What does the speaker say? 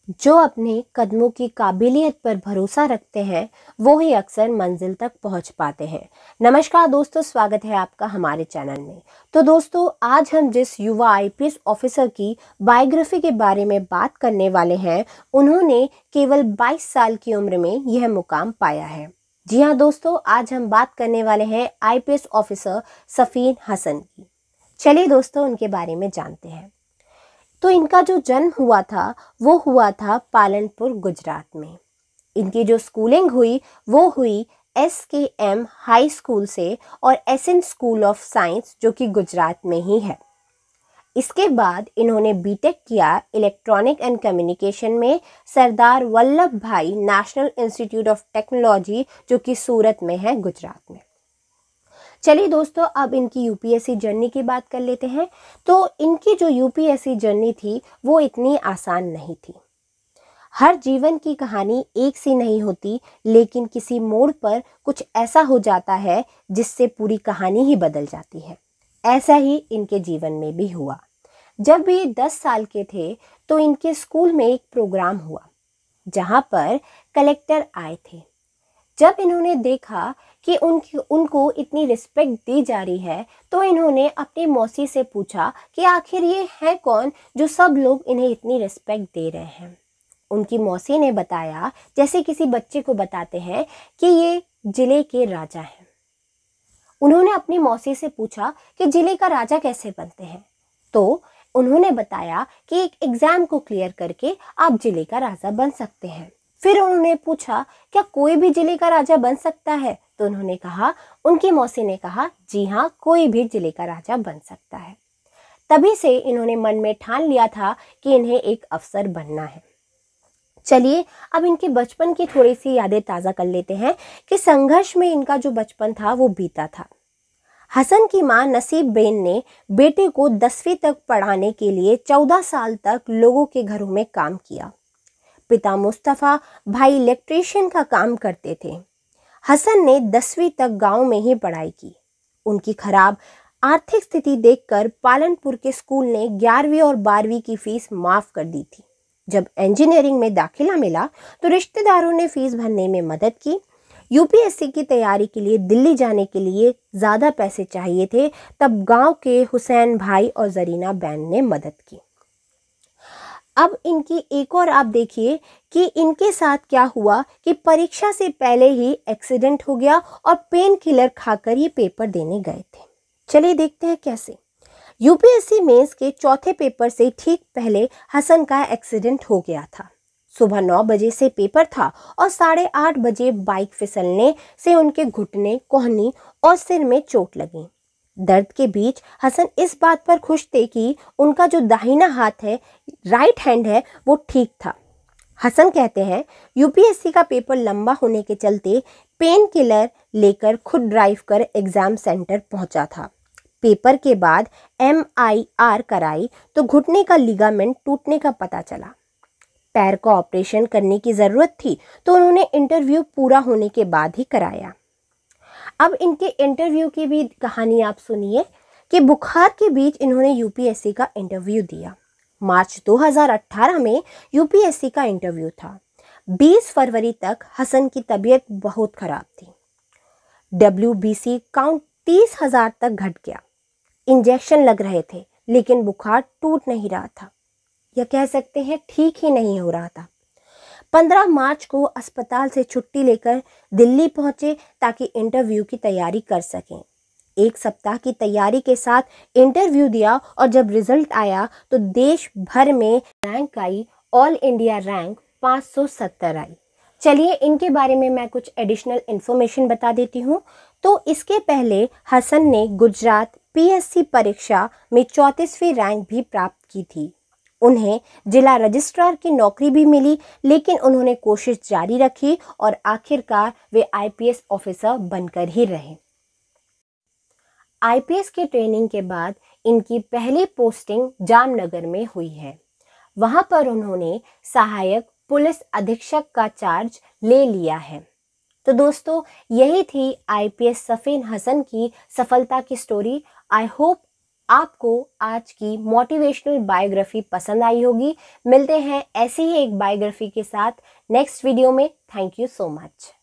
जो अपने कदमों की काबिलियत पर भरोसा रखते हैं वो ही अक्सर मंजिल तक पहुंच पाते हैं। नमस्कार दोस्तों, स्वागत है आपका हमारे चैनल में। तो दोस्तों, आज हम जिस युवा आईपीएस ऑफिसर की बायोग्राफी के बारे में बात करने वाले हैं, उन्होंने केवल 22 साल की उम्र में यह मुकाम पाया है। जी हाँ दोस्तों, आज हम बात करने वाले हैं आईपीएस ऑफिसर सफीन हसन की। चलिए दोस्तों, उनके बारे में जानते हैं। तो इनका जो जन्म हुआ था वो हुआ था पालनपुर, गुजरात में। इनकी जो स्कूलिंग हुई वो हुई SKM हाई स्कूल से और एसएन स्कूल ऑफ साइंस, जो कि गुजरात में ही है। इसके बाद इन्होंने बीटेक किया इलेक्ट्रॉनिक एंड कम्युनिकेशन में सरदार वल्लभ भाई नेशनल इंस्टीट्यूट ऑफ टेक्नोलॉजी, जो कि सूरत में है, गुजरात में। चलिए दोस्तों, अब इनकी यूपीएससी जर्नी की बात कर लेते हैं। तो इनकी जो यूपीएससी जर्नी थी वो इतनी आसान नहीं थी। हर जीवन की कहानी एक सी नहीं होती, लेकिन किसी मोड़ पर कुछ ऐसा हो जाता है जिससे पूरी कहानी ही बदल जाती है। ऐसा ही इनके जीवन में भी हुआ। जब भी 10 साल के थे तो इनके स्कूल में एक प्रोग्राम हुआ जहां पर कलेक्टर आए थे। जब इन्होंने देखा कि उनको इतनी रिस्पेक्ट दी जा रही है, तो इन्होंने अपनी मौसी से पूछा कि आखिर ये है कौन जो सब लोग इन्हें इतनी रिस्पेक्ट दे रहे हैं। उनकी मौसी ने बताया, जैसे किसी बच्चे को बताते हैं, कि ये जिले के राजा हैं। उन्होंने अपनी मौसी से पूछा कि जिले का राजा कैसे बनते हैं। तो उन्होंने बताया कि एक एग्जाम को क्लियर करके आप जिले का राजा बन सकते हैं। फिर उन्होंने पूछा, क्या कोई भी जिले का राजा बन सकता है? तो उन्होंने कहा, उनकी मौसी ने कहा, जी हाँ, कोई भी जिले का राजा बन सकता है। तभी से इन्होंने मन में ठान लिया था कि इन्हें एक अफसर बनना है। चलिए, अब इनके बचपन की थोड़ी सी यादें ताज़ा कर लेते हैं कि संघर्ष में इनका जो बचपन था वो बीता था। हसन की मां नसीब बेन ने बेटे को 10वीं तक पढ़ाने के लिए 14 साल तक लोगों के घरों में काम किया। पिता मुस्तफ़ा भाई इलेक्ट्रीशियन का काम करते थे। हसन ने 10वीं तक गांव में ही पढ़ाई की। उनकी खराब आर्थिक स्थिति देखकर पालनपुर के स्कूल ने 11वीं और 12वीं की फीस माफ कर दी थी। जब इंजीनियरिंग में दाखिला मिला तो रिश्तेदारों ने फीस भरने में मदद की। यूपीएससी की तैयारी के लिए दिल्ली जाने के लिए ज़्यादा पैसे चाहिए थे, तब गांव के हुसैन भाई और जरीना बैन ने मदद की। अब इनकी एक और आप देखिए कि इनके साथ क्या हुआ कि परीक्षा से पहले ही एक्सीडेंट हो गया और पेन किलर खाकर ये पेपर देने गए थे। चलिए देखते हैं कैसे। यूपीएससी मेंस के चौथे पेपर से ठीक पहले हसन का एक्सीडेंट हो गया था। सुबह 9 बजे से पेपर था और 8:30 बजे बाइक फिसलने से उनके घुटने, कोहनी और सिर में चोट लगी। दर्द के बीच हसन इस बात पर खुश थे कि उनका जो दाहिना हाथ है, राइट हैंड है, वो ठीक था। हसन कहते हैं, यूपीएससी का पेपर लंबा होने के चलते पेन किलर लेकर खुद ड्राइव कर एग्जाम सेंटर पहुंचा था। पेपर के बाद MIR कराई तो घुटने का लिगामेंट टूटने का पता चला। पैर का ऑपरेशन करने की ज़रूरत थी, तो उन्होंने इंटरव्यू पूरा होने के बाद ही कराया। अब इनके इंटरव्यू की भी कहानी आप सुनिए कि बुखार के बीच इन्होंने यूपीएससी का इंटरव्यू दिया। मार्च 2018 में यूपीएससी का इंटरव्यू था। 20 फरवरी तक हसन की तबीयत बहुत खराब थी। WBC काउंट 30,000 तक घट गया। इंजेक्शन लग रहे थे, लेकिन बुखार टूट नहीं रहा था, या कह सकते हैं ठीक ही नहीं हो रहा था। 15 मार्च को अस्पताल से छुट्टी लेकर दिल्ली पहुंचे ताकि इंटरव्यू की तैयारी कर सकें। 1 सप्ताह की तैयारी के साथ इंटरव्यू दिया और जब रिजल्ट आया तो देश भर में रैंक आई, ऑल इंडिया रैंक 570 आई। चलिए, इनके बारे में मैं कुछ एडिशनल इन्फॉर्मेशन बता देती हूँ। तो इसके पहले हसन ने गुजरात PSC परीक्षा में 34वीं रैंक भी प्राप्त की थी। उन्हें जिला रजिस्ट्रार की नौकरी भी मिली, लेकिन उन्होंने कोशिश जारी रखी और आखिरकार वे आईपीएस ऑफिसर बनकर ही रहे। आईपीएस की ट्रेनिंग के बाद इनकी पहली पोस्टिंग जामनगर में हुई है। वहां पर उन्होंने सहायक पुलिस अधीक्षक का चार्ज ले लिया है। तो दोस्तों, यही थी आईपीएस सफीन हसन की सफलता की स्टोरी। आई होप आपको आज की मोटिवेशनल बायोग्राफी पसंद आई होगी। मिलते हैं ऐसी ही एक बायोग्राफी के साथ नेक्स्ट वीडियो में। Thank you so much.